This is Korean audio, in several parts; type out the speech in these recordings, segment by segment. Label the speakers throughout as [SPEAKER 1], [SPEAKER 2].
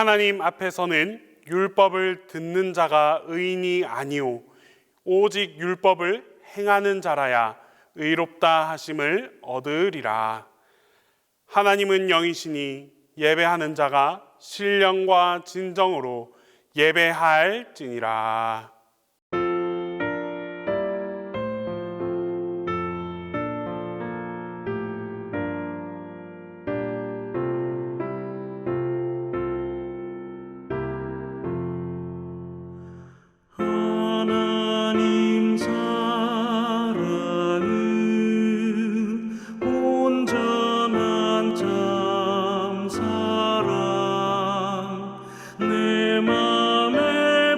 [SPEAKER 1] 하나님 앞에서는 율법을 듣는 자가 의인이 아니오 오직 율법을 행하는 자라야 의롭다 하심을 얻으리라. 하나님은 영이시니 예배하는 자가 신령과 진정으로 예배할지니라.
[SPEAKER 2] 하나님 사랑은 온전한 참 사랑 내 맘에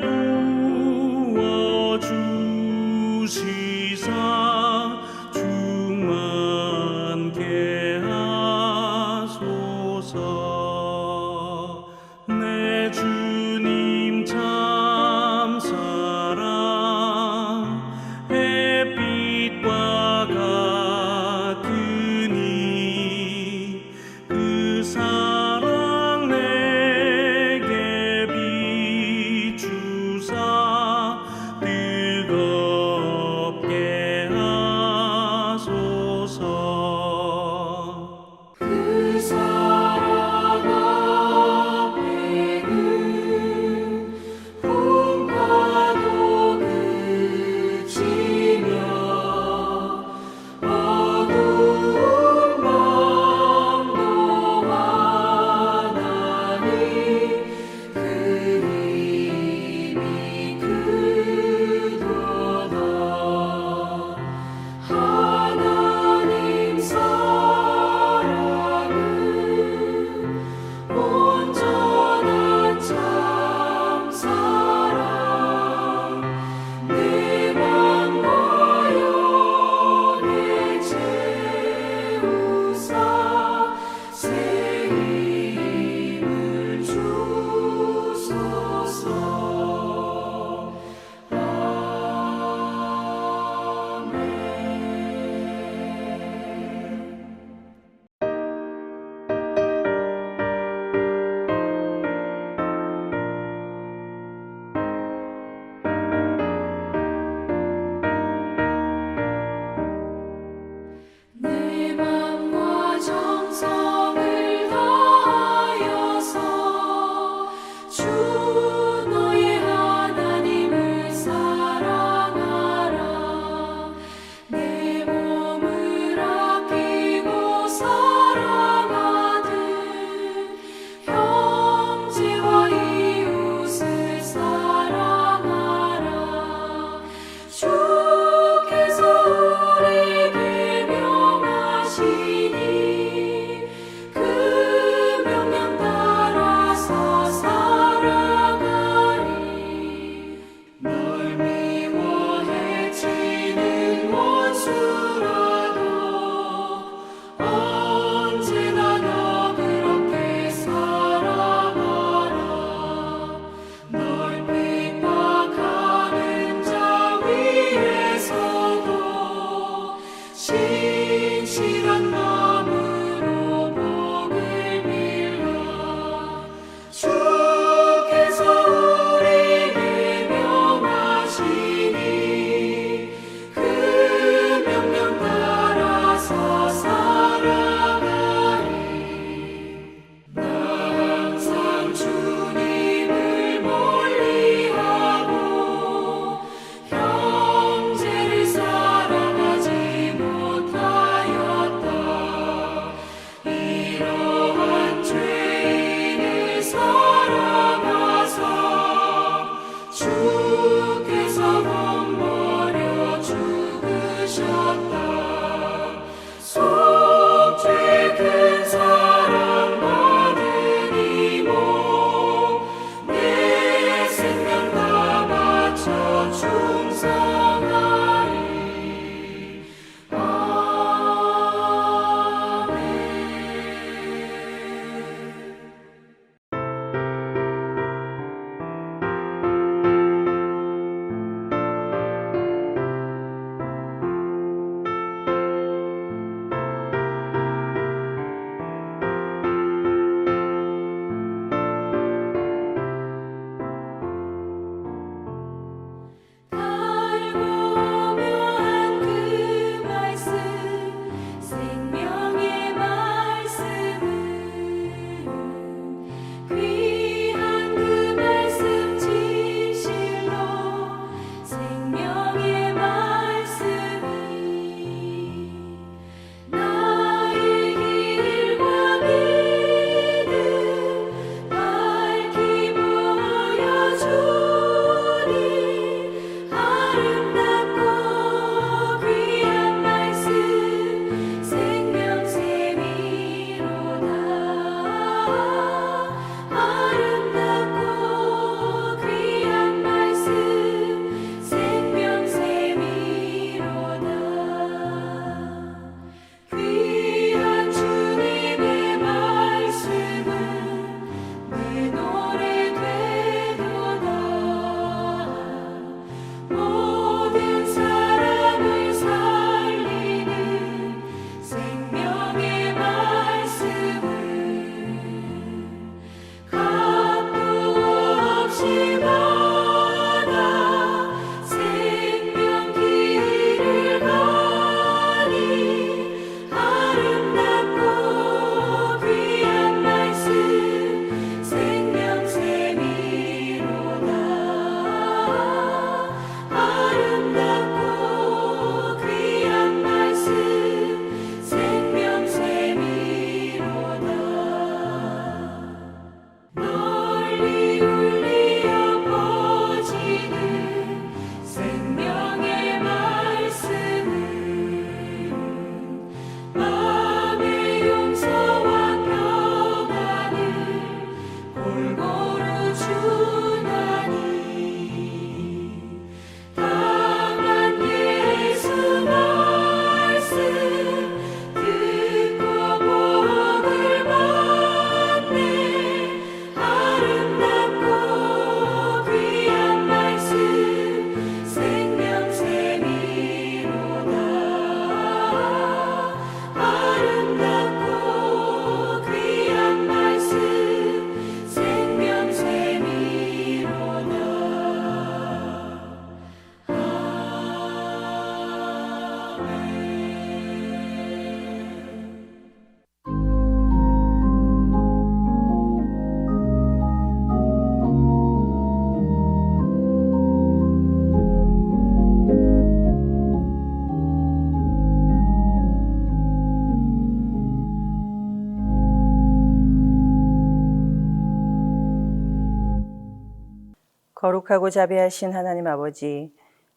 [SPEAKER 3] 거룩하고 자비하신 하나님 아버지,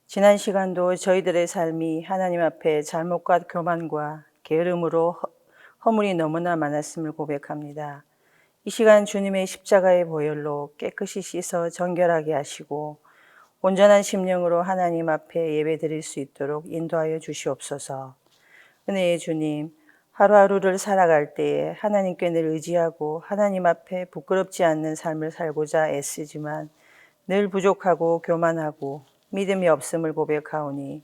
[SPEAKER 3] 지난 시간도 저희들의 삶이 하나님 앞에 잘못과 교만과 게으름으로 허물이 너무나 많았음을 고백합니다. 이 시간 주님의 십자가의 보혈로 깨끗이 씻어 정결하게 하시고 온전한 심령으로 하나님 앞에 예배드릴 수 있도록 인도하여 주시옵소서. 은혜의 주님, 하루하루를 살아갈 때에 하나님께 늘 의지하고 하나님 앞에 부끄럽지 않는 삶을 살고자 애쓰지만 늘 부족하고 교만하고 믿음이 없음을 고백하오니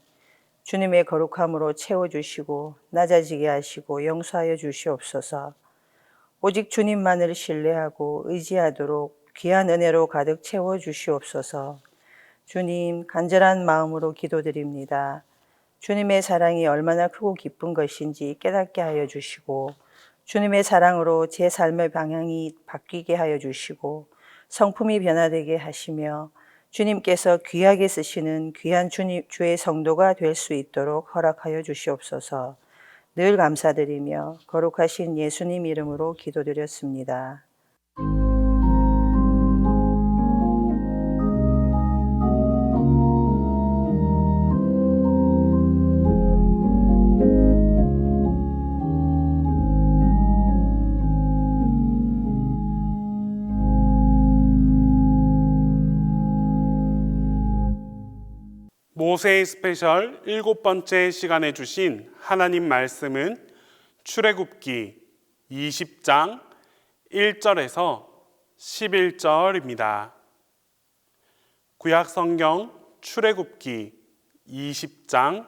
[SPEAKER 3] 주님의 거룩함으로 채워주시고 낮아지게 하시고 용서하여 주시옵소서. 오직 주님만을 신뢰하고 의지하도록 귀한 은혜로 가득 채워주시옵소서. 주님, 간절한 마음으로 기도드립니다. 주님의 사랑이 얼마나 크고 기쁜 것인지 깨닫게 하여 주시고 주님의 사랑으로 제 삶의 방향이 바뀌게 하여 주시고 성품이 변화되게 하시며 주님께서 귀하게 쓰시는 귀한 주의 성도가 될 수 있도록 허락하여 주시옵소서. 늘 감사드리며 거룩하신 예수님 이름으로 기도드렸습니다.
[SPEAKER 1] 모세의 스페셜 7번째 시간에 주신 하나님 말씀은 출애굽기 20장 1절에서 11절입니다. 구약 성경 출애굽기 20장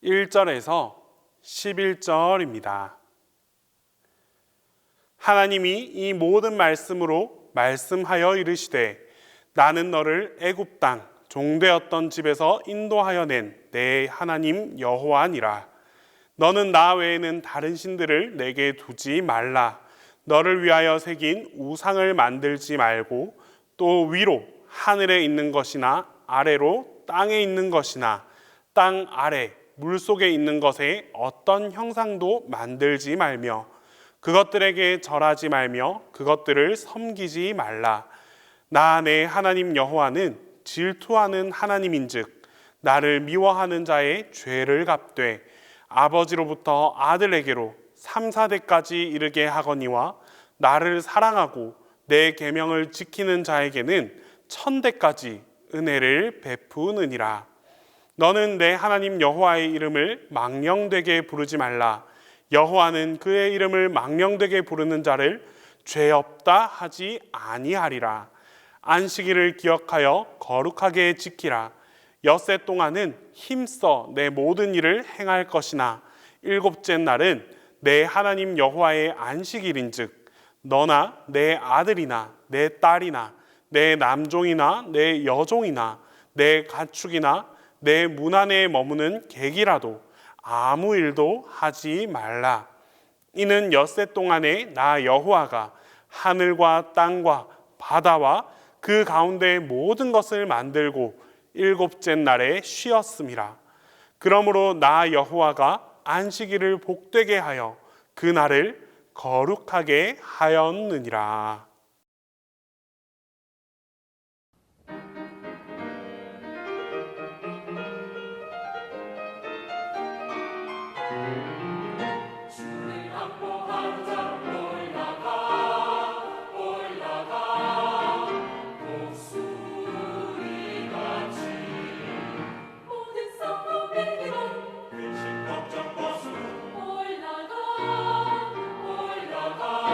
[SPEAKER 1] 1절에서 11절입니다. 하나님이 이 모든 말씀으로 말씀하여 이르시되 나는 너를 애굽 땅 종되었던 집에서 인도하여 낸 내 하나님 여호와니라. 너는 나 외에는 다른 신들을 내게 두지 말라. 너를 위하여 새긴 우상을 만들지 말고 또 위로 하늘에 있는 것이나 아래로 땅에 있는 것이나 땅 아래 물속에 있는 것에 어떤 형상도 만들지 말며 그것들에게 절하지 말며 그것들을 섬기지 말라. 나 내 하나님 여호와는 질투하는 하나님인즉 나를 미워하는 자의 죄를 갚되 아버지로부터 아들에게로 3, 4대까지 이르게 하거니와 나를 사랑하고 내 계명을 지키는 자에게는 1000대까지 은혜를 베푸느니라. 너는 내 하나님 여호와의 이름을 망령되게 부르지 말라. 여호와는 그의 이름을 망령되게 부르는 자를 죄 없다 하지 아니하리라. 안식일을 기억하여 거룩하게 지키라. 엿새 동안은 힘써 내 모든 일을 행할 것이나 일곱째 날은 내 하나님 여호와의 안식일인즉 너나 내 아들이나 내 딸이나 내 남종이나 내 여종이나 내 가축이나 내 문 안에 머무는 객이라도 아무 일도 하지 말라. 이는 엿새 동안에 나 여호와가 하늘과 땅과 바다와 그 가운데 모든 것을 만들고 일곱째 날에 쉬었음이라. 그러므로 나 여호와가 안식일을 복되게 하여 그 날을 거룩하게 하였느니라.
[SPEAKER 4] 올라가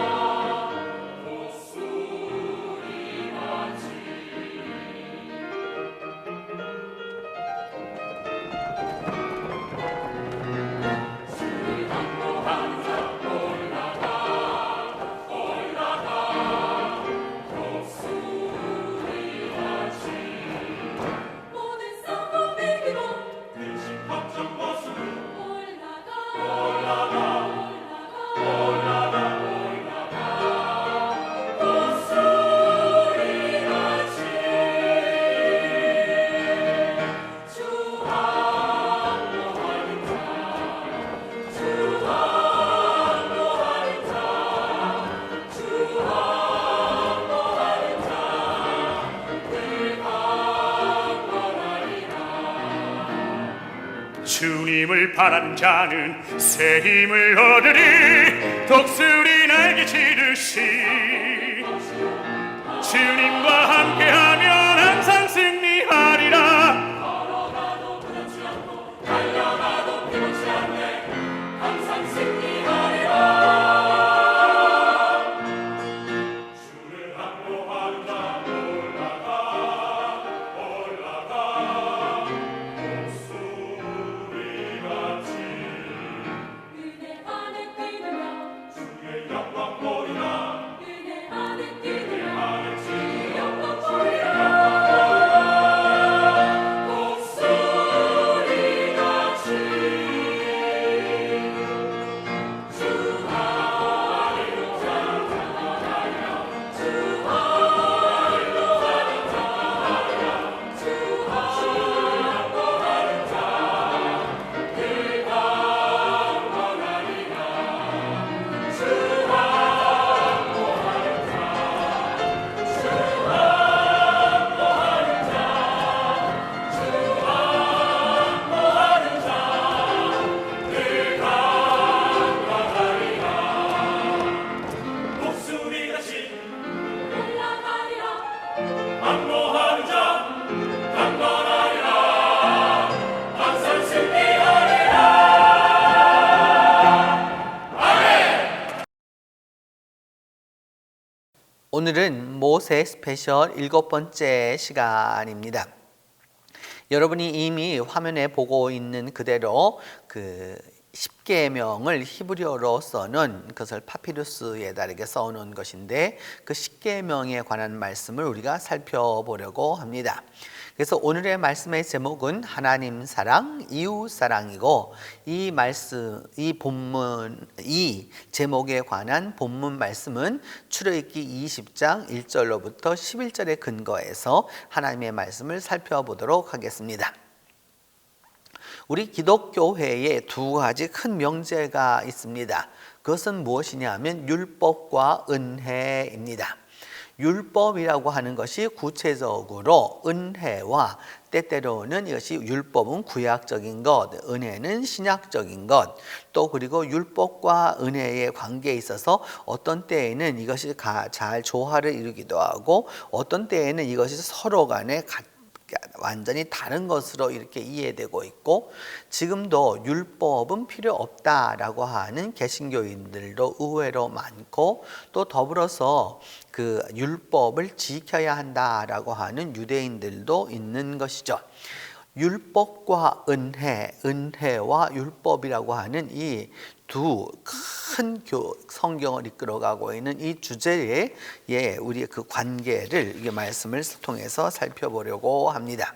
[SPEAKER 4] 바라는 자는 새 힘을 얻으리. 독수리 날개 치듯이 주님과 함께하면 항상 승리하리라.
[SPEAKER 5] 오늘은 모세 스페셜 7번째 시간입니다. 여러분이 이미 화면에 보고 있는 그대로 그 10계명을 히브리어로 써놓은 그것을 파피루스에 다르게 써놓은 것인데 그 10계명에 관한 말씀을 우리가 살펴보려고 합니다. 그래서 오늘의 말씀의 제목은 하나님 사랑, 이웃 사랑이고 이 제목에 관한 본문 말씀은 출애굽기 20장 1절로부터 11절에 근거해서 하나님의 말씀을 살펴보도록 하겠습니다. 우리 기독교회에 두 가지 큰 명제가 있습니다. 그것은 무엇이냐 하면 율법과 은혜입니다. 율법이라고 하는 것이 구체적으로 은혜와 때때로는 이것이 율법은 구약적인 것, 은혜는 신약적인 것, 또 그리고 율법과 은혜의 관계에 있어서 어떤 때에는 이것이 잘 조화를 이루기도 하고 어떤 때에는 이것이 서로 간에 완전히 다른 것으로 이렇게 이해되고 있고 지금도 율법은 필요 없다라고 하는 개신교인들도 의외로 많고 또 더불어서 그 율법을 지켜야 한다라고 하는 유대인들도 있는 것이죠. 율법과 은혜와 율법이라고 하는 이 두 큰 성경을 이끌어가고 있는 이 주제에 우리의 그 관계를 이 말씀을 통해서 살펴보려고 합니다.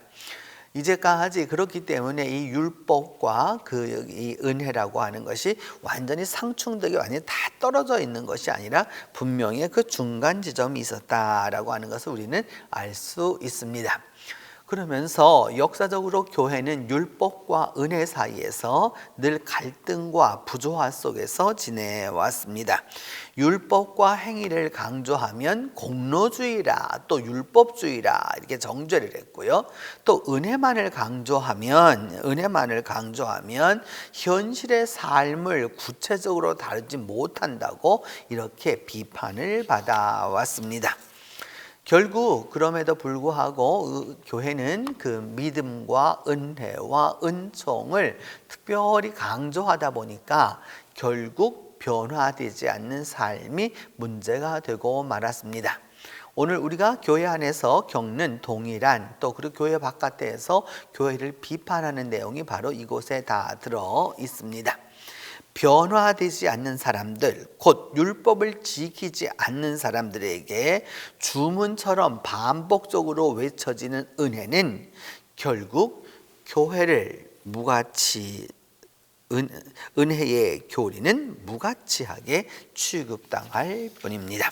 [SPEAKER 5] 이제까지 그렇기 때문에 이 율법과 이 은혜라고 하는 것이 완전히 상충되게 완전히 다 떨어져 있는 것이 아니라 분명히 그 중간 지점이 있었다라고 하는 것을 우리는 알 수 있습니다. 그러면서 역사적으로 교회는 율법과 은혜 사이에서 늘 갈등과 부조화 속에서 지내왔습니다. 율법과 행위를 강조하면 공로주의라 또 율법주의라 이렇게 정죄를 했고요. 또 은혜만을 강조하면 현실의 삶을 구체적으로 다루지 못한다고 이렇게 비판을 받아왔습니다. 결국 그럼에도 불구하고 교회는 그 믿음과 은혜와 은총을 특별히 강조하다 보니까 결국 변화되지 않는 삶이 문제가 되고 말았습니다. 오늘 우리가 교회 안에서 겪는 동일한 또 그리고 교회 바깥에서 교회를 비판하는 내용이 바로 이곳에 다 들어 있습니다. 변화되지 않는 사람들, 곧 율법을 지키지 않는 사람들에게 주문처럼 반복적으로 외쳐지는 은혜는 결국 교회를 은혜의 교리는 무가치하게 취급당할 뿐입니다.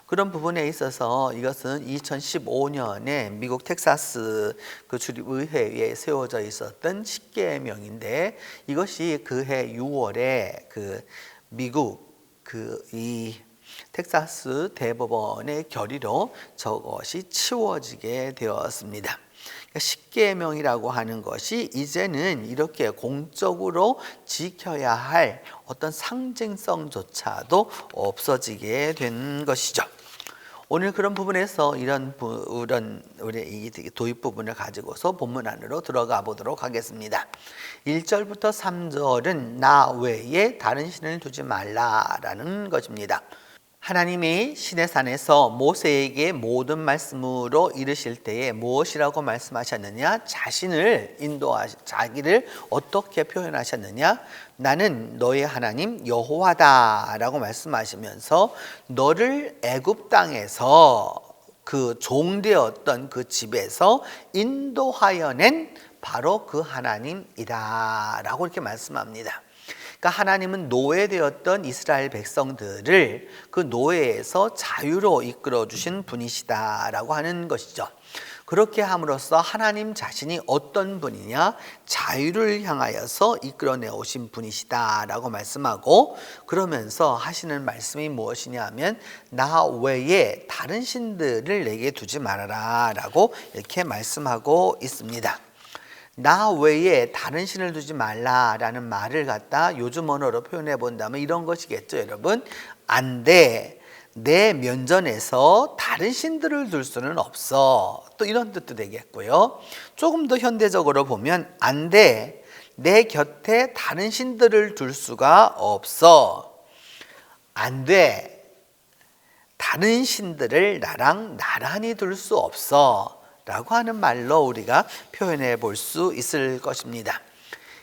[SPEAKER 5] 그런 부분에 있어서 이것은 2015년에 미국 텍사스 그 주립의회에 세워져 있었던 10계명인데 이것이 그해 6월에 그 미국 이 텍사스 대법원의 결의로 저것이 치워지게 되었습니다. 그러니까 십계명이라고 하는 것이 이제는 이렇게 공적으로 지켜야 할 어떤 상징성조차도 없어지게 된 것이죠. 오늘 그런 부분에서 이런 우리 이 도입 부분을 가지고서 본문 안으로 들어가 보도록 하겠습니다. 1절부터 3절은 나 외에 다른 신을 두지 말라라는 것입니다. 하나님이 시내산에서 모세에게 모든 말씀으로 이르실 때에 무엇이라고 말씀하셨느냐? 자기를 어떻게 표현하셨느냐? 나는 너의 하나님 여호와다라고 말씀하시면서 너를 애굽 땅에서 그 종되었던 그 집에서 인도하여 낸 바로 그 하나님이다라고 이렇게 말씀합니다. 그러니까 하나님은 노예되었던 이스라엘 백성들을 그 노예에서 자유로 이끌어 주신 분이시다라고 하는 것이죠. 그렇게 함으로써 하나님 자신이 어떤 분이냐? 자유를 향하여서 이끌어내 오신 분이시다라고 말씀하고, 그러면서 하시는 말씀이 무엇이냐 하면 나 외에 다른 신들을 내게 두지 말아라 라고 이렇게 말씀하고 있습니다. 나 외에 다른 신을 두지 말라라는 말을 갖다 요즘 언어로 표현해 본다면 이런 것이겠죠, 여러분. 안 돼. 내 면전에서 다른 신들을 둘 수는 없어. 또 이런 뜻도 되겠고요. 조금 더 현대적으로 보면 안 돼. 내 곁에 다른 신들을 둘 수가 없어. 안 돼. 다른 신들을 나랑 나란히 둘 수 없어. 라고 하는 말로 우리가 표현해 볼 수 있을 것입니다.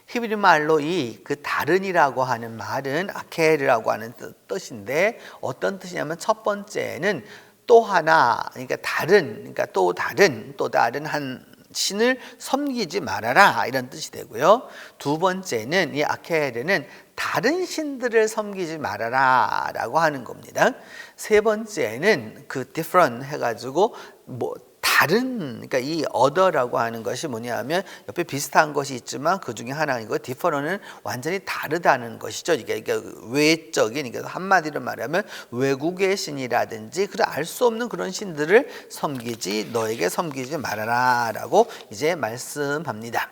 [SPEAKER 5] 히브리 말로 이 그 다른이라고 하는 말은 아케르라고 하는 뜻인데, 어떤 뜻이냐면 첫 번째는 또 하나, 그러니까 또 다른 한 신을 섬기지 말아라 이런 뜻이 되고요. 두 번째는 이 아케르는 다른 신들을 섬기지 말아라 라고 하는 겁니다. 세 번째는 그 different 해가지고 다른, 그러니까 이 other라고 하는 것이 뭐냐면 옆에 비슷한 것이 있지만 그 중에 하나이고, different은 완전히 다르다는 것이죠. 이게 외적인, 그러니까 한마디로 말하면 외국의 신이라든지 그런 알 수 없는 그런 신들을 너에게 섬기지 말아라라고 이제 말씀합니다.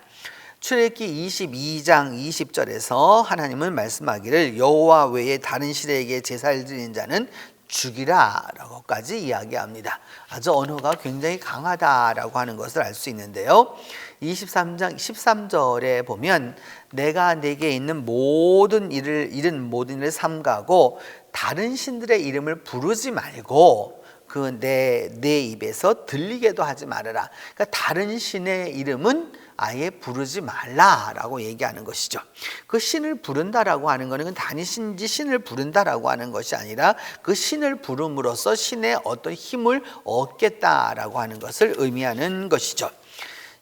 [SPEAKER 5] 출애굽기 22장 20절에서 하나님은 말씀하기를 여호와 외에 다른 신에게 제사를 드리는 자는 죽이라 라고까지 이야기합니다. 아주 언어가 굉장히 강하다라고 하는 것을 알 수 있는데요. 23장 13절에 보면 내가 내게 있는 모든 일을 삼가고 다른 신들의 이름을 부르지 말고 그 내 입에서 들리게도 하지 말아라. 그러니까 다른 신의 이름은 아예 부르지 말라라고 얘기하는 것이죠. 그 신을 부른다라고 하는 것은 단이신지 신을 부른다라고 하는 것이 아니라 그 신을 부름으로써 신의 어떤 힘을 얻겠다라고 하는 것을 의미하는 것이죠.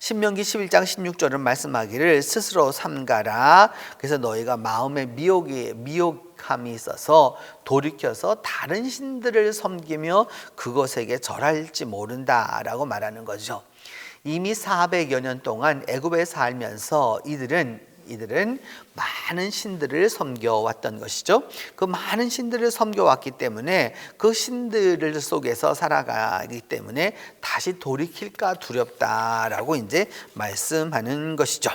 [SPEAKER 5] 신명기 11장 16절은 말씀하기를 스스로 삼가라. 그래서 너희가 마음에 미혹함이 있어서 돌이켜서 다른 신들을 섬기며 그것에게 절할지 모른다라고 말하는 거죠. 이미 400여 년 동안 애굽에 살면서 이들은 많은 신들을 섬겨왔던 것이죠. 그 많은 신들을 섬겨왔기 때문에 그 신들 속에서 살아가기 때문에 다시 돌이킬까 두렵다라고 이제 말씀하는 것이죠.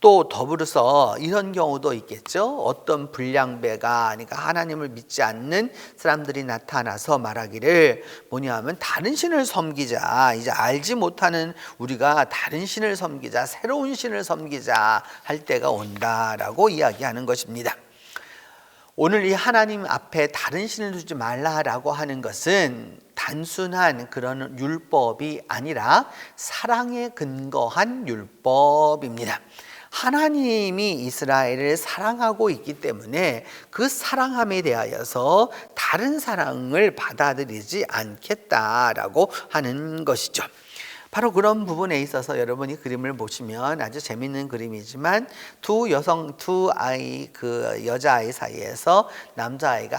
[SPEAKER 5] 또 더불어서 이런 경우도 있겠죠. 어떤 불량배가, 그러니까 하나님을 믿지 않는 사람들이 나타나서 말하기를 뭐냐면 다른 신을 섬기자. 이제 알지 못하는 우리가 다른 신을 섬기자, 새로운 신을 섬기자 할 때가 온다라고 이야기하는 것입니다. 오늘 이 하나님 앞에 다른 신을 두지 말라라고 하는 것은 단순한 그런 율법이 아니라 사랑에 근거한 율법입니다. 하나님이 이스라엘을 사랑하고 있기 때문에 그 사랑함에 대하여서 다른 사랑을 받아들이지 않겠다라고 하는 것이죠. 바로 그런 부분에 있어서 여러분이 그림을 보시면 아주 재밌는 그림이지만 두 여자아이 사이에서 남자아이가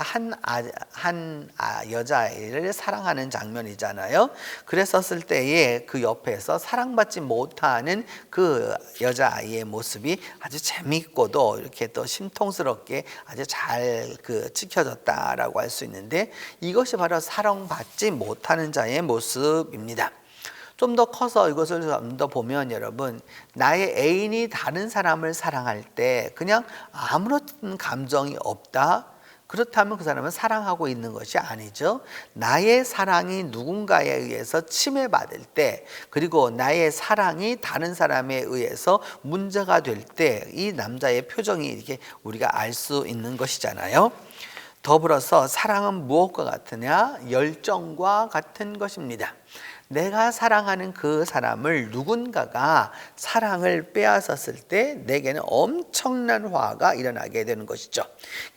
[SPEAKER 5] 한 여자아이를 사랑하는 장면이잖아요. 그랬었을 때에 그 옆에서 사랑받지 못하는 그 여자아이의 모습이 아주 재밌고도 이렇게 또 심통스럽게 아주 잘 찍혀졌다라고 할 수 있는데, 이것이 바로 사랑받지 못하는 자의 모습입니다. 좀 더 커서 이것을 좀 더 보면 여러분, 나의 애인이 다른 사람을 사랑할 때 그냥 아무런 감정이 없다, 그렇다면 그 사람은 사랑하고 있는 것이 아니죠. 나의 사랑이 누군가에 의해서 침해받을 때, 그리고 나의 사랑이 다른 사람에 의해서 문제가 될 때 이 남자의 표정이 이렇게 우리가 알 수 있는 것이잖아요. 더불어서 사랑은 무엇과 같으냐? 열정과 같은 것입니다. 내가 사랑하는 그 사람을 누군가가 사랑을 빼앗았을 때 내게는 엄청난 화가 일어나게 되는 것이죠.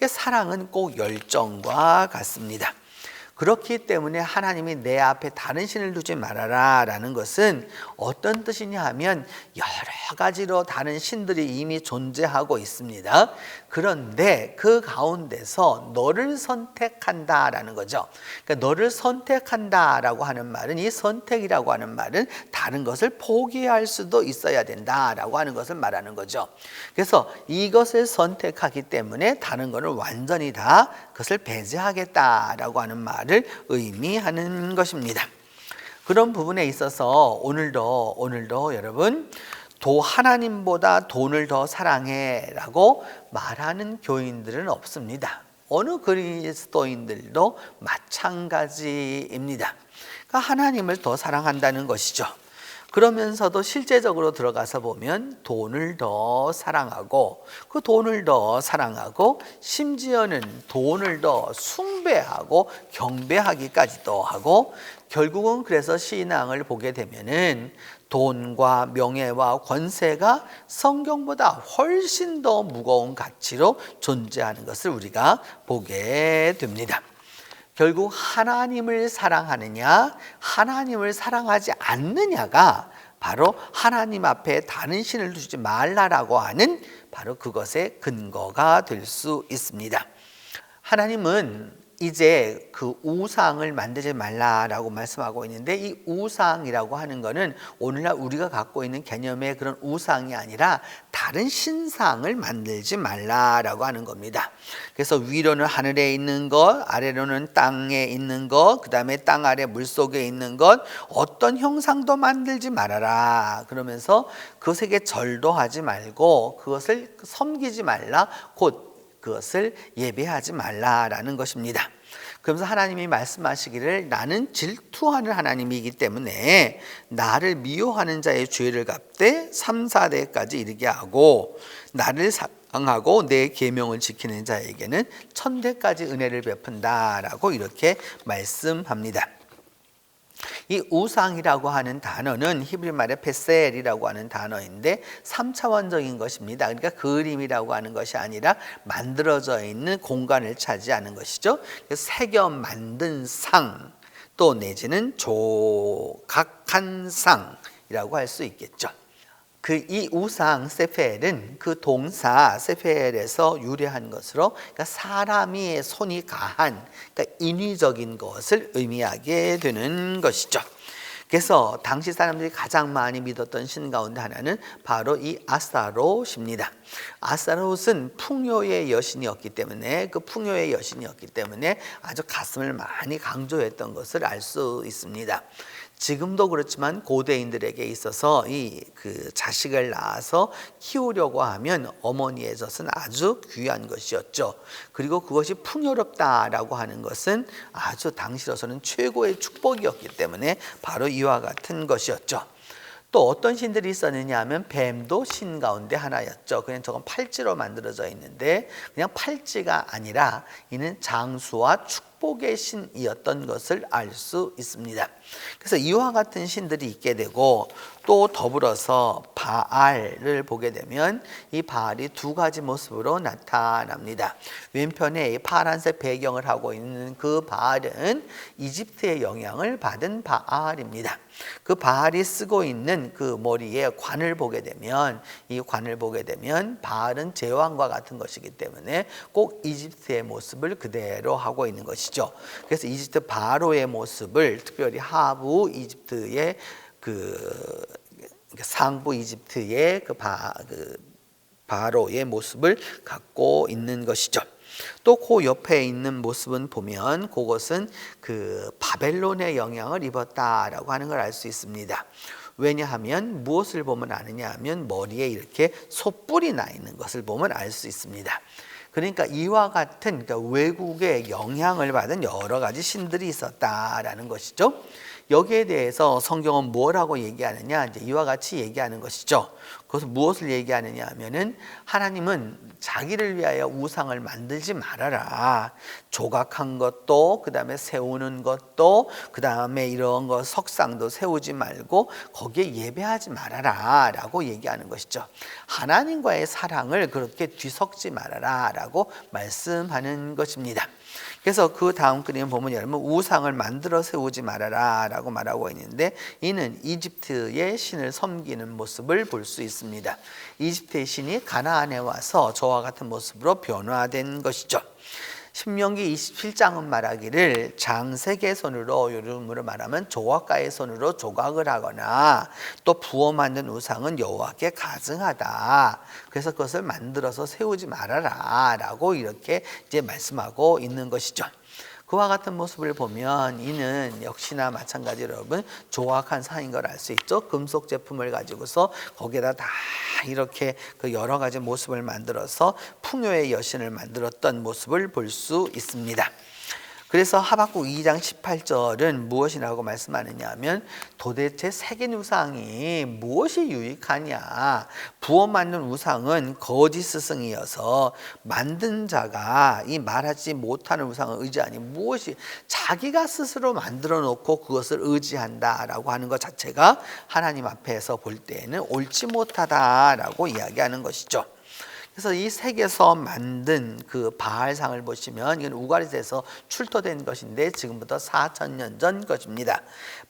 [SPEAKER 5] 사랑은 꼭 열정과 같습니다. 그렇기 때문에 하나님이 내 앞에 다른 신을 두지 말아라 라는 것은 어떤 뜻이냐 하면, 여러 가지로 다른 신들이 이미 존재하고 있습니다. 그런데 그 가운데서 너를 선택한다 라는 거죠. 그러니까 너를 선택한다 라고 하는 말은, 이 선택이라고 하는 말은 다른 것을 포기할 수도 있어야 된다 라고 하는 것을 말하는 거죠. 그래서 이것을 선택하기 때문에 다른 것을 완전히 다 그것을 배제하겠다 라고 하는 말을 의미하는 것입니다. 그런 부분에 있어서 오늘도 여러분, 하나님보다 돈을 더 사랑해 라고 말하는 교인들은 없습니다. 어느 그리스도인들도 마찬가지입니다. 그러니까 하나님을 더 사랑한다는 것이죠. 그러면서도 실제적으로 들어가서 보면 돈을 더 사랑하고, 그 돈을 더 사랑하고 심지어는 돈을 더 숭배하고 경배하기까지도 하고, 결국은 그래서 신앙을 보게 되면은 돈과 명예와 권세가 성경보다 훨씬 더 무거운 가치로 존재하는 것을 우리가 보게 됩니다. 결국 하나님을 사랑하느냐, 하나님을 사랑하지 않느냐가 바로 하나님 앞에 다른 신을 두지 말라라고 하는 바로 그것의 근거가 될 수 있습니다. 하나님은 이제 그 우상을 만들지 말라라고 말씀하고 있는데, 이 우상이라고 하는 것은 오늘날 우리가 갖고 있는 개념의 그런 우상이 아니라 다른 신상을 만들지 말라라고 하는 겁니다. 그래서 위로는 하늘에 있는 것, 아래로는 땅에 있는 것, 그 다음에 땅 아래 물속에 있는 것, 어떤 형상도 만들지 말아라. 그러면서 그것에게 절도 하지 말고 그것을 섬기지 말라, 곧 그것을 예배하지 말라라는 것입니다. 그러면서 하나님이 말씀하시기를, 나는 질투하는 하나님이기 때문에 나를 미워하는 자의 죄를 갚되 3, 4대까지 이르게 하고, 나를 사랑하고 내 계명을 지키는 자에게는 1000대까지 은혜를 베푼다라고 이렇게 말씀합니다. 이 우상이라고 하는 단어는 히브리 말의 페셀이라고 하는 단어인데 3차원적인 것입니다. 그러니까 그림이라고 하는 것이 아니라 만들어져 있는 공간을 차지하는 것이죠. 새겨 만든 상, 또 내지는 조각한 상이라고 할 수 있겠죠. 이 우상 세펠은 그 동사 세펠에서 유래한 것으로, 그러니까 사람이 손이 가한, 그러니까 인위적인 것을 의미하게 되는 것이죠. 그래서 당시 사람들이 가장 많이 믿었던 신 가운데 하나는 바로 이 아스타롯입니다. 아스타롯은 풍요의 여신이었기 때문에, 그 풍요의 여신이었기 때문에 아주 가슴을 많이 강조했던 것을 알 수 있습니다. 지금도 그렇지만 고대인들에게 있어서 그 자식을 낳아서 키우려고 하면 어머니의 젖은 아주 귀한 것이었죠. 그리고 그것이 풍요롭다라고 하는 것은 아주 당시로서는 최고의 축복이었기 때문에 바로 이와 같은 것이었죠. 또 어떤 신들이 있었느냐 하면 뱀도 신 가운데 하나였죠. 그냥 저건 팔찌로 만들어져 있는데 그냥 팔찌가 아니라 이는 장수와 축복의 신이었던 것을 알 수 있습니다. 그래서 이와 같은 신들이 있게 되고, 또 더불어서 바알을 보게 되면 이 바알이 두 가지 모습으로 나타납니다. 왼편에 파란색 배경을 하고 있는 그 바알은 이집트의 영향을 받은 바알입니다. 그 바알이 쓰고 있는 그 머리에 관을 보게 되면, 이 관을 보게 되면 바알은 제왕과 같은 것이기 때문에 꼭 이집트의 모습을 그대로 하고 있는 것이죠. 그래서 이집트 바로의 모습을, 특별히 하부 이집트의 상부 이집트의 바로의 모습을 갖고 있는 것이죠. 또 그 옆에 있는 모습은 보면 그것은 그 바벨론의 영향을 입었다라고 하는 걸 알 수 있습니다. 왜냐하면 무엇을 보면 아느냐 하면 머리에 이렇게 솥불이 나 있는 것을 보면 알 수 있습니다. 그러니까 이와 같은 그러니까 외국의 영향을 받은 여러 가지 신들이 있었다라는 것이죠. 여기에 대해서 성경은 뭐라고 얘기하느냐, 이제 이와 같이 얘기하는 것이죠. 그것은 무엇을 얘기하느냐 하면은 하나님은 자기를 위하여 우상을 만들지 말아라. 조각한 것도, 그 다음에 세우는 것도, 그 다음에 이런 거 석상도 세우지 말고 거기에 예배하지 말아라 라고 얘기하는 것이죠. 하나님과의 사랑을 그렇게 뒤섞지 말아라 라고 말씀하는 것입니다. 그래서 그 다음 그림 보면 여러분 우상을 만들어 세우지 말아라 라고 말하고 있는데, 이는 이집트의 신을 섬기는 모습을 볼 수 있습니다. 이집트의 신이 가나안에 와서 저와 같은 모습으로 변화된 것이죠. 신명기 27장은 말하기를 장색의 손으로, 요즘으로 말하면 조각가의 손으로 조각을 하거나 또 부어 만든 우상은 여호와께 가증하다. 그래서 그것을 만들어서 세우지 말아라 라고 이렇게 이제 말씀하고 있는 것이죠. 그와 같은 모습을 보면 이는 역시나 마찬가지로 여러분 조악한 사인 걸 알 수 있죠. 금속 제품을 가지고서 거기에다 다 이렇게 그 여러 가지 모습을 만들어서 풍요의 여신을 만들었던 모습을 볼 수 있습니다. 그래서 하박국 2장 18절은 무엇이라고 말씀하느냐 하면 도대체 새긴 우상이 무엇이 유익하냐, 부어 만든 우상은 거짓 스승이어서 만든 자가 이 말하지 못하는 우상을 의지하니 무엇이, 자기가 스스로 만들어 놓고 그것을 의지한다라고 하는 것 자체가 하나님 앞에서 볼 때에는 옳지 못하다라고 이야기하는 것이죠. 그래서 이 색에서 만든 그 바알상을 보시면 이건 우가리스에서 출토된 것인데 지금부터 4000년 전 것입니다.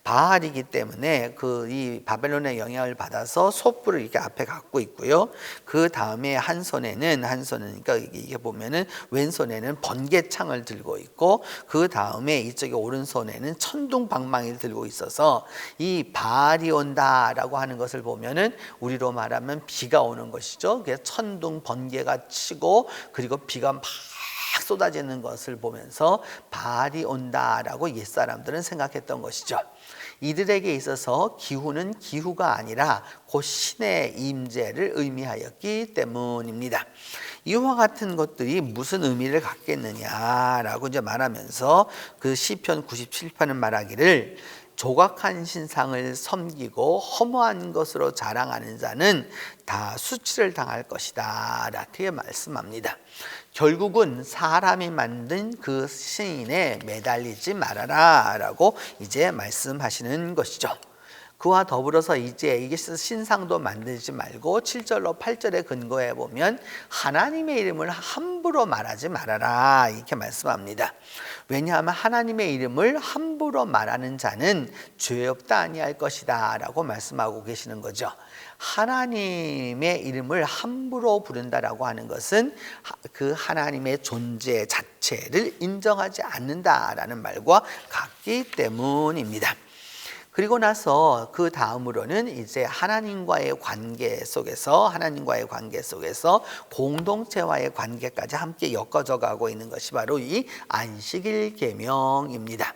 [SPEAKER 5] 바알이기 때문에 그 이 바벨론의 영향을 받아서 솥불을 이렇게 앞에 갖고 있고요. 그 다음에 한 손에는 그러니까 이게 보면은 왼손에는 번개창을 들고 있고, 그 다음에 이쪽에 오른손에는 천둥 방망이를 들고 있어서 이 바알이 온다라고 하는 것을 보면은 우리로 말하면 비가 오는 것이죠. 그래서 천둥 번개가 치고 그리고 비가 막 쏟아지는 것을 보면서 바알이 온다라고 옛사람들은 생각했던 것이죠. 이들에게 있어서 기후는 기후가 아니라 곧 신의 임재를 의미하였기 때문입니다. 이와 같은 것들이 무슨 의미를 갖겠느냐라고 이제 말하면서 그 시편 97편은 말하기를 조각한 신상을 섬기고 허무한 것으로 자랑하는 자는 다 수치를 당할 것이다 라고 말씀합니다. 결국은 사람이 만든 그 신에 매달리지 말아라 라고 이제 말씀하시는 것이죠. 그와 더불어서 이제 이게 신상도 만들지 말고 7절로 8절에 근거해 보면 하나님의 이름을 함부로 말하지 말아라 이렇게 말씀합니다. 왜냐하면 하나님의 이름을 함부로 말하는 자는 죄 없다 아니할 것이다 라고 말씀하고 계시는 거죠. 하나님의 이름을 함부로 부른다라고 하는 것은 그 하나님의 존재 자체를 인정하지 않는다라는 말과 같기 때문입니다. 그리고 나서 그 다음으로는 이제 하나님과의 관계 속에서 공동체와의 관계까지 함께 엮어져 가고 있는 것이 바로 이 안식일 계명입니다.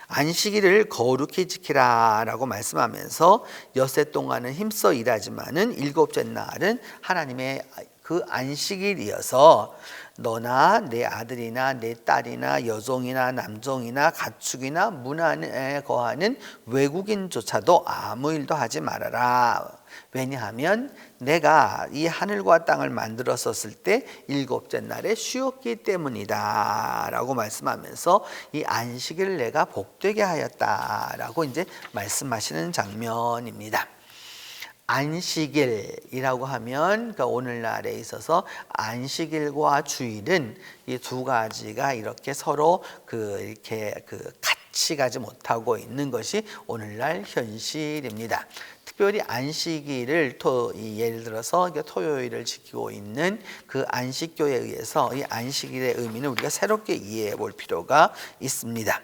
[SPEAKER 5] 안식일을 거룩히 지키라 라고 말씀하면서 엿새 동안은 힘써 일하지만은 일곱째 날은 하나님의 그 안식일이어서 너나 내 아들이나 내 딸이나 여종이나 남종이나 가축이나 문 안에 거하는 외국인조차도 아무 일도 하지 말아라. 왜냐하면 내가 이 하늘과 땅을 만들었었을 때 일곱째 날에 쉬었기 때문이다 라고 말씀하면서 이 안식일을 내가 복되게 하였다 라고 이제 말씀하시는 장면입니다. 안식일이라고 하면 그러니까 오늘날에 있어서 안식일과 주일은 이 두 가지가 이렇게 서로 이렇게 같이 가지 못하고 있는 것이 오늘날 현실입니다. 특별히 안식일을 예를 들어서 토요일을 지키고 있는 그 안식교에 의해서 이 안식일의 의미는 우리가 새롭게 이해해 볼 필요가 있습니다.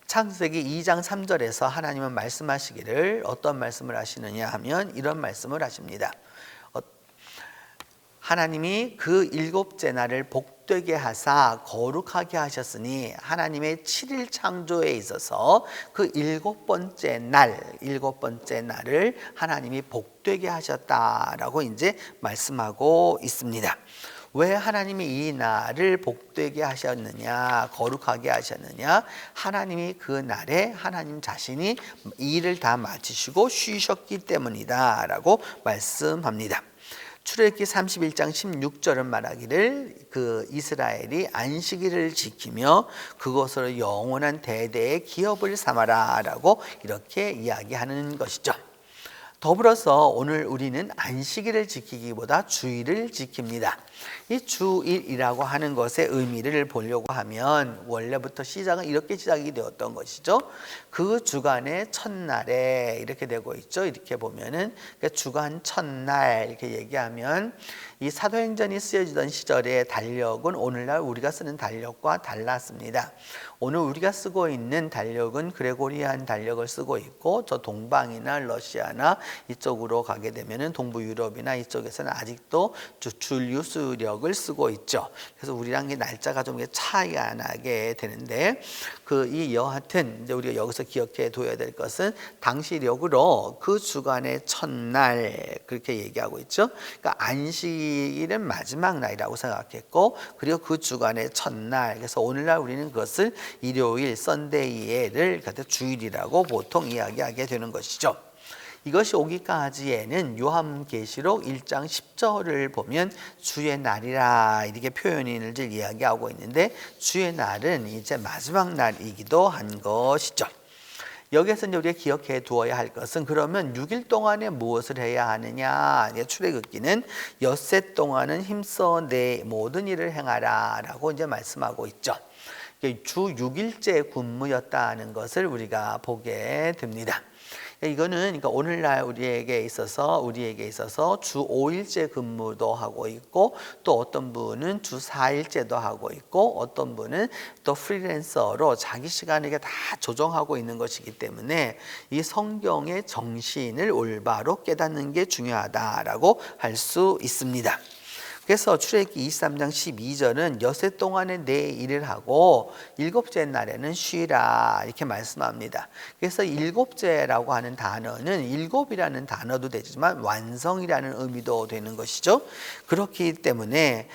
[SPEAKER 5] 창세기 2장 3절에서 하나님은 말씀하시기를 어떤 말씀을 하시느냐 하면 이런 말씀을 하십니다. 하나님이 그 일곱째 날을 복되게 하사 거룩하게 하셨으니 하나님의 7일 창조에 있어서 그 일곱 번째 날을 하나님이 복되게 하셨다라고 이제 말씀하고 있습니다. 왜 하나님이 이 날을 복되게 하셨느냐, 거룩하게 하셨느냐? 하나님이 그 날에 하나님 자신이 일을 다 마치시고 쉬셨기 때문이다라고 말씀합니다. 출애굽기 31장 16절은 말하기를 그 이스라엘이 안식일을 지키며 그것으로 영원한 대대의 기업을 삼아라라고 이렇게 이야기하는 것이죠. 더불어서 오늘 우리는 안식일을 지키기보다 주일을 지킵니다. 이 주일이라고 하는 것의 의미를 보려고 하면 원래부터 시작은 이렇게 시작이 되었던 것이죠. 그 주간의 첫날에 이렇게 되고 있죠. 이렇게 보면은 그러니까 주간 첫날 이렇게 얘기하면 이 사도행전이 쓰여지던 시절의 달력은 오늘날 우리가 쓰는 달력과 달랐습니다. 오늘 우리가 쓰고 있는 달력은 그레고리안 달력을 쓰고 있고 저 동방이나 러시아나 이쪽으로 가게 되면은 동부 유럽이나 이쪽에서는 아직도 줄리우스력을 쓰고 있죠. 그래서 우리랑 날짜가 좀 차이가 나게 되는데 이 여하튼 이제 우리가 여기서 기억해 둬야 될 것은 당시력으로 그 주간의 첫날 그렇게 얘기하고 있죠. 그러니까 안식일은 마지막 날이라고 생각했고 그리고 그 주간의 첫날 그래서 오늘날 우리는 그것을 일요일 썬데이를 주일이라고 보통 이야기하게 되는 것이죠. 이것이 오기까지에는 요한계시록 1장 10절을 보면 주의 날이라 이렇게 표현을 이야기하고 있는데 주의 날은 이제 마지막 날이기도 한 것이죠. 여기에서 이제 우리가 기억해 두어야 할 것은 그러면 6일 동안에 무엇을 해야 하느냐? 출애굽기는 엿새 동안은 힘써 내 모든 일을 행하라 라고 이제 말씀하고 있죠. 주 6일째 근무였다는 것을 우리가 보게 됩니다. 이거는 그러니까 오늘날 우리에게 있어서 주 5일째 근무도 하고 있고 또 어떤 분은 주 4일째도 하고 있고 어떤 분은 또 프리랜서로 자기 시간을 다 조정하고 있는 것이기 때문에 이 성경의 정신을 올바로 깨닫는 게 중요하다라고 할 수 있습니다. 그래서 출애굽기 23장 12절은 엿새 동안에 내 일을 하고 일곱째 날에는 쉬라 이렇게 말씀합니다. 그래서 일곱째라고 하는 단어는 일곱이라는 단어도 되지만 완성이라는 의미도 되는 것이죠. 그렇기 때문에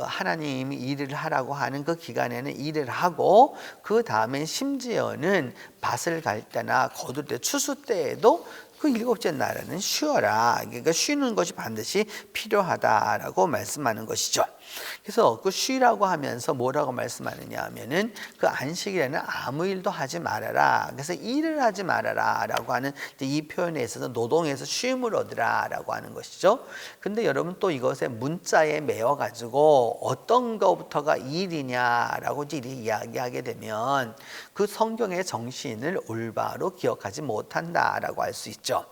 [SPEAKER 5] 하나님이 일을 하라고 하는 그 기간에는 일을 하고 그 다음에 심지어는 밭을 갈 때나 거둘 때 추수 때에도 그 일곱째 날에는 쉬어라. 그러니까 쉬는 것이 반드시 필요하다라고 말씀하는 것이죠. 그래서 그 쉬라고 하면서 뭐라고 말씀하느냐 하면은 그 안식일에는 아무 일도 하지 말아라. 그래서 일을 하지 말아라 라고 하는 이 표현에 있어서 노동에서 쉼을 얻으라 라고 하는 것이죠. 근데 여러분 또 이것에 문자에 매여 가지고 어떤 것부터가 일이냐라고 이제 이야기하게 되면 그 성경의 정신을 올바로 기억하지 못한다라고 할 수 있죠.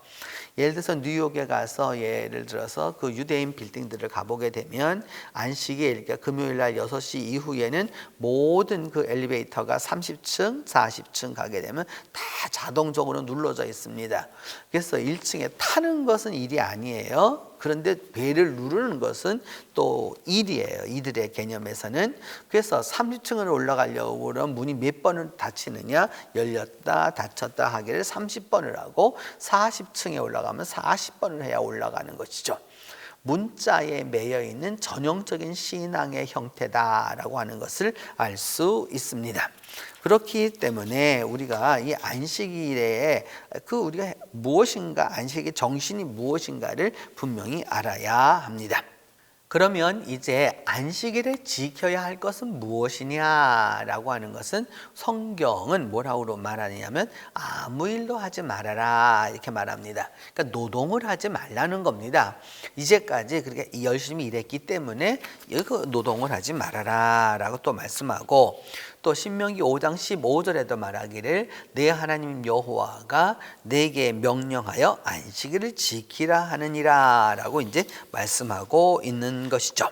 [SPEAKER 5] 예를 들어서 뉴욕에 가서 예를 들어서 그 유대인 빌딩들을 가보게 되면 안식일 그러니까 금요일 날 6시 이후에는 모든 그 엘리베이터가 30층, 40층 가게 되면 다 자동적으로 눌러져 있습니다. 그래서 1층에 타는 것은 일이 아니에요. 그런데 벨을 누르는 것은 또 일이에요. 이들의 개념에서는. 그래서 30층을 올라가려고 그러면 문이 몇 번을 닫히느냐? 열렸다 닫혔다 하기를 30번을 하고 40층에 올라가면 40번을 해야 올라가는 것이죠. 문자에 매여 있는 전형적인 신앙의 형태다라고 하는 것을 알 수 있습니다. 그렇기 때문에 우리가 이 안식일에 우리가 무엇인가 안식의 정신이 무엇인가를 분명히 알아야 합니다. 그러면 이제 안식일에 지켜야 할 것은 무엇이냐라고 하는 것은 성경은 뭐라고 말하냐면 아무 일도 하지 말아라 이렇게 말합니다. 그러니까 노동을 하지 말라는 겁니다. 이제까지 그렇게 열심히 일했기 때문에 노동을 하지 말아라 라고 또 말씀하고 또 신명기 5장 15절에도 말하기를 내 하나님 여호와가 내게 명령하여 안식일을 지키라 하느니라 라고 이제 말씀하고 있는 것이죠.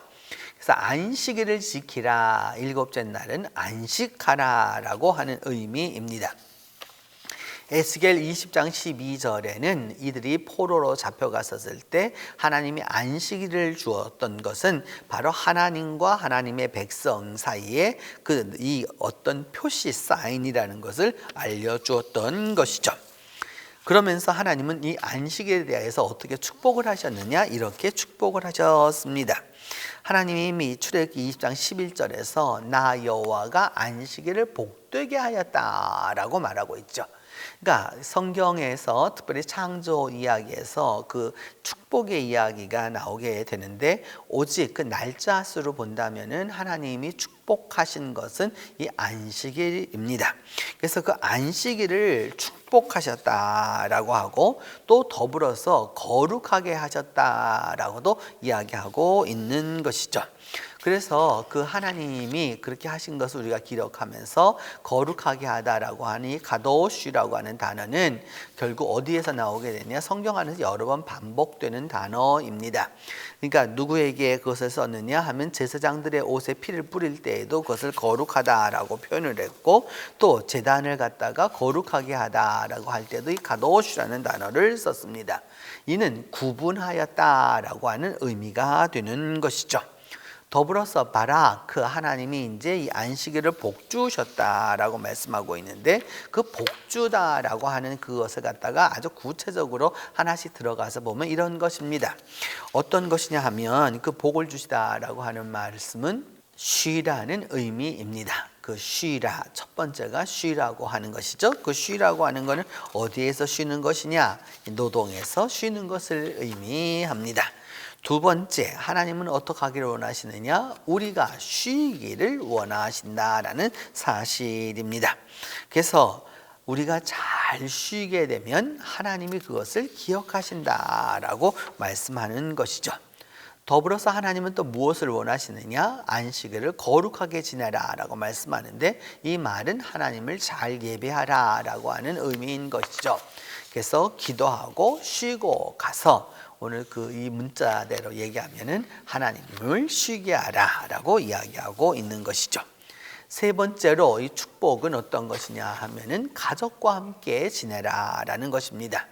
[SPEAKER 5] 그래서 안식일을 지키라 일곱째 날은 안식하라 라고 하는 의미입니다. 에스겔 20장 12절에는 이들이 포로로 잡혀갔었을 때 하나님이 안식일을 주었던 것은 바로 하나님과 하나님의 백성 사이에 이 어떤 표시 사인이라는 것을 알려주었던 것이죠. 그러면서 하나님은 이 안식일에 대해서 어떻게 축복을 하셨느냐? 이렇게 축복을 하셨습니다. 하나님이 출애굽기 20장 11절에서 나 여호와가 안식일을 복되게 하였다라고 말하고 있죠. 그러니까 성경에서 특별히 창조 이야기에서 그 축복의 이야기가 나오게 되는데 오직 그 날짜 수로 본다면은 하나님이 축복하신 것은 이 안식일입니다. 그래서 그 안식일을 축복하셨다라고 하고 또 더불어서 거룩하게 하셨다라고도 이야기하고 있는 것이죠. 그래서 그 하나님이 그렇게 하신 것을 우리가 기록하면서 거룩하게 하다라고 하니 가도쉬라고 하는 단어는 결국 어디에서 나오게 되냐? 성경 안에서 여러 번 반복되는 단어입니다. 그러니까 누구에게 그것을 썼느냐 하면 제사장들의 옷에 피를 뿌릴 때에도 그것을 거룩하다라고 표현을 했고 또 제단을 갖다가 거룩하게 하다라고 할 때도 이 가도쉬라는 단어를 썼습니다. 이는 구분하였다라고 하는 의미가 되는 것이죠. 더불어서 바라 그 하나님이 이제 이 안식일을 복주셨다라고 말씀하고 있는데 그 복주다라고 하는 그것을 갖다가 아주 구체적으로 하나씩 들어가서 보면 이런 것입니다. 어떤 것이냐 하면 그 복을 주시다라고 하는 말씀은 쉬라는 의미입니다. 그 쉬라 첫 번째가 쉬라고 하는 것이죠. 그 쉬라고 하는 것은 어디에서 쉬는 것이냐? 노동에서 쉬는 것을 의미합니다. 두 번째, 하나님은 어떻게 하기를 원하시느냐? 우리가 쉬기를 원하신다라는 사실입니다. 그래서 우리가 잘 쉬게 되면 하나님이 그것을 기억하신다라고 말씀하는 것이죠. 더불어서 하나님은 또 무엇을 원하시느냐? 안식일을 거룩하게 지내라 라고 말씀하는데 이 말은 하나님을 잘 예배하라 라고 하는 의미인 것이죠. 그래서 기도하고 쉬고 가서 오늘 이 문자대로 얘기하면은 하나님을 쉬게 하라 라고 이야기하고 있는 것이죠. 세 번째로 이 축복은 어떤 것이냐 하면은 가족과 함께 지내라 라는 것입니다.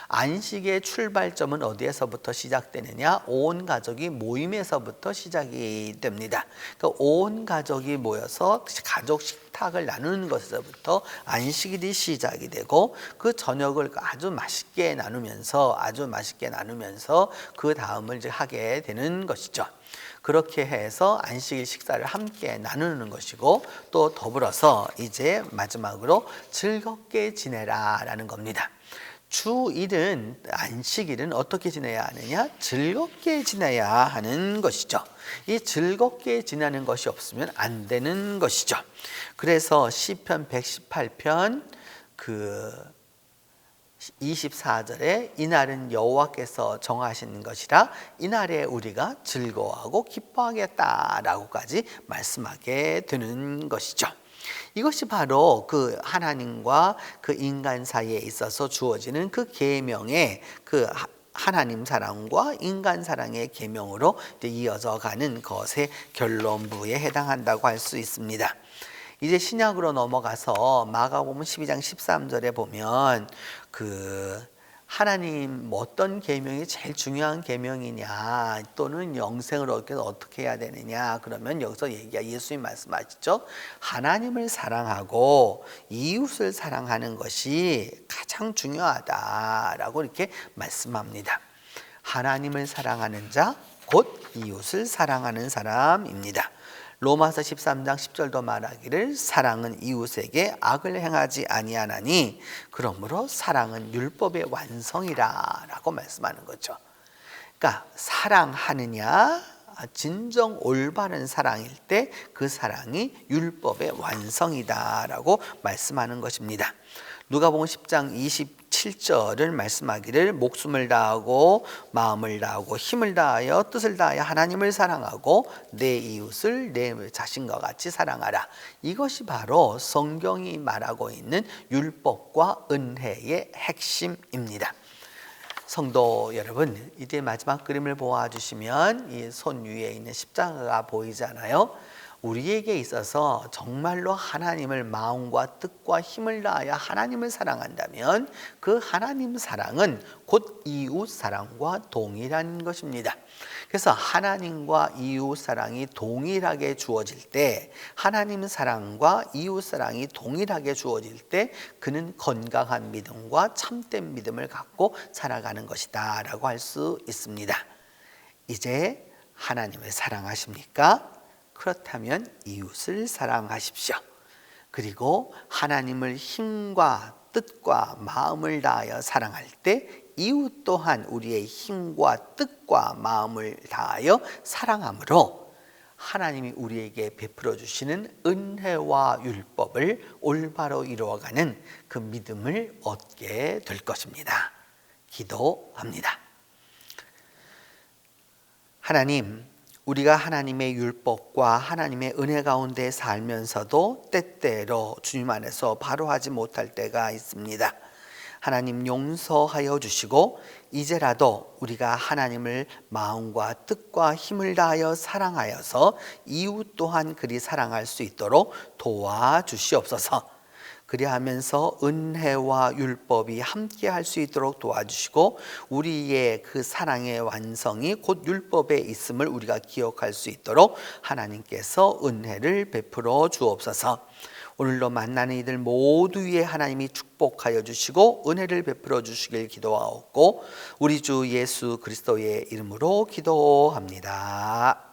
[SPEAKER 5] 안식의 출발점은 어디에서부터 시작되느냐? 온 가족이 모임에서부터 시작이 됩니다. 그러니까 온 가족이 모여서 가족 식탁을 나누는 것에서부터 안식일이 시작이 되고 그 저녁을 아주 맛있게 나누면서 그 다음을 이제 하게 되는 것이죠. 그렇게 해서 안식일 식사를 함께 나누는 것이고 또 더불어서 이제 마지막으로 즐겁게 지내라라는 겁니다. 주일은 안식일은 어떻게 지내야 하느냐? 즐겁게 지내야 하는 것이죠. 이 즐겁게 지내는 것이 없으면 안 되는 것이죠. 그래서 시편 118편 24절에 이날은 여호와께서 정하신 것이라 이날에 우리가 즐거워하고 기뻐하겠다라고까지 말씀하게 되는 것이죠. 이것이 바로 그 하나님과 그 인간 사이에 있어서 주어지는 그 계명의 그 하나님 사랑과 인간 사랑의 계명으로 이어져 가는 것의 결론부에 해당한다고 할 수 있습니다. 이제 신약으로 넘어가서 마가복음 12장 13절에 보면 하나님 어떤 계명이 제일 중요한 계명이냐 또는 영생을 얻기 위해서 어떻게 해야 되느냐 그러면 여기서 예수님 말씀하시죠. 하나님을 사랑하고 이웃을 사랑하는 것이 가장 중요하다라고 이렇게 말씀합니다. 하나님을 사랑하는 자 곧 이웃을 사랑하는 사람입니다. 로마서 13장 10절도 말하기를 사랑은 이웃에게 악을 행하지 아니하나니 그러므로 사랑은 율법의 완성이라 라고 말씀하는 거죠. 그러니까 사랑하느냐 진정 올바른 사랑일 때 그 사랑이 율법의 완성이다 라고 말씀하는 것입니다. 누가복음 10장 27절을 말씀하기를 목숨을 다하고 마음을 다하고 힘을 다하여 뜻을 다하여 하나님을 사랑하고 내 이웃을 내 자신과 같이 사랑하라. 이것이 바로 성경이 말하고 있는 율법과 은혜의 핵심입니다. 성도 여러분, 이제 마지막 그림을 보아주시면 이 손 위에 있는 십자가가 보이잖아요. 우리에게 있어서 정말로 하나님을 마음과 뜻과 힘을 다하여 하나님을 사랑한다면 그 하나님 사랑은 곧 이웃 사랑과 동일한 것입니다. 그래서 하나님과 이웃 사랑이 동일하게 주어질 때, 하나님 사랑과 이웃 사랑이 동일하게 주어질 때 그는 건강한 믿음과 참된 믿음을 갖고 살아가는 것이다 라고 할 수 있습니다. 이제 하나님을 사랑하십니까? 그렇다면 이웃을 사랑하십시오. 그리고 하나님을 힘과 뜻과 마음을 다하여 사랑할 때 이웃 또한 우리의 힘과 뜻과 마음을 다하여 사랑함으로 하나님이 우리에게 베풀어 주시는 은혜와 율법을 올바로 이루어가는 그 믿음을 얻게 될 것입니다. 기도합니다. 하나님, 우리가 하나님의 율법과 하나님의 은혜 가운데 살면서도 때때로 주님 안에서 바로 하지 못할 때가 있습니다. 하나님 용서하여 주시고 이제라도 우리가 하나님을 마음과 뜻과 힘을 다하여 사랑하여서 이웃 또한 그리 사랑할 수 있도록 도와주시옵소서. 그리하면서 은혜와 율법이 함께 할 수 있도록 도와주시고 우리의 그 사랑의 완성이 곧 율법에 있음을 우리가 기억할 수 있도록 하나님께서 은혜를 베풀어 주옵소서. 오늘도 만나는 이들 모두 위에 하나님이 축복하여 주시고 은혜를 베풀어 주시길 기도하옵고 우리 주 예수 그리스도의 이름으로 기도합니다.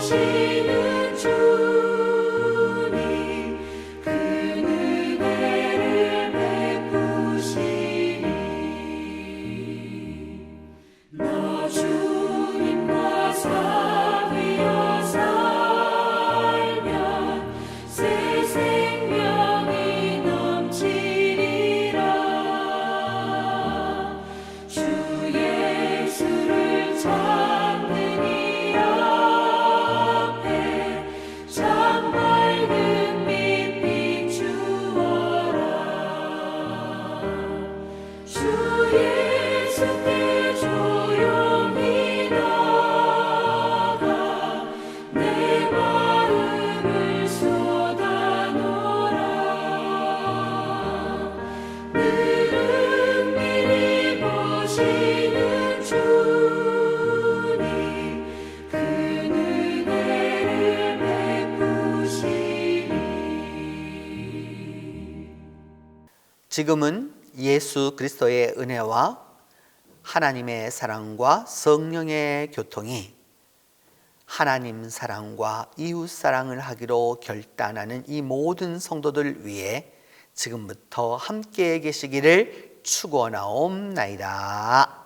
[SPEAKER 6] 보시는 주님 그 은혜를 베푸시니 나 주님과 사귀어 살면 새 생명이 넘치리라 주 예수를 찾는 이 앞에 참 밝은 빛 비추어라 주 예수께 조용히 나가 내 마음을 쏟아놓으라 늘 은밀히 보시는 주님 그 은혜를 베푸시니
[SPEAKER 5] 지금은 예수 그리스도의 은혜와 하나님의 사랑과 성령의 교통이 하나님 사랑과 이웃 사랑을 하기로 결단하는 이 모든 성도들 위해 지금부터 함께 계시기를 축원하옵나이다.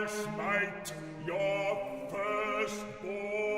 [SPEAKER 4] Smite your firstborn.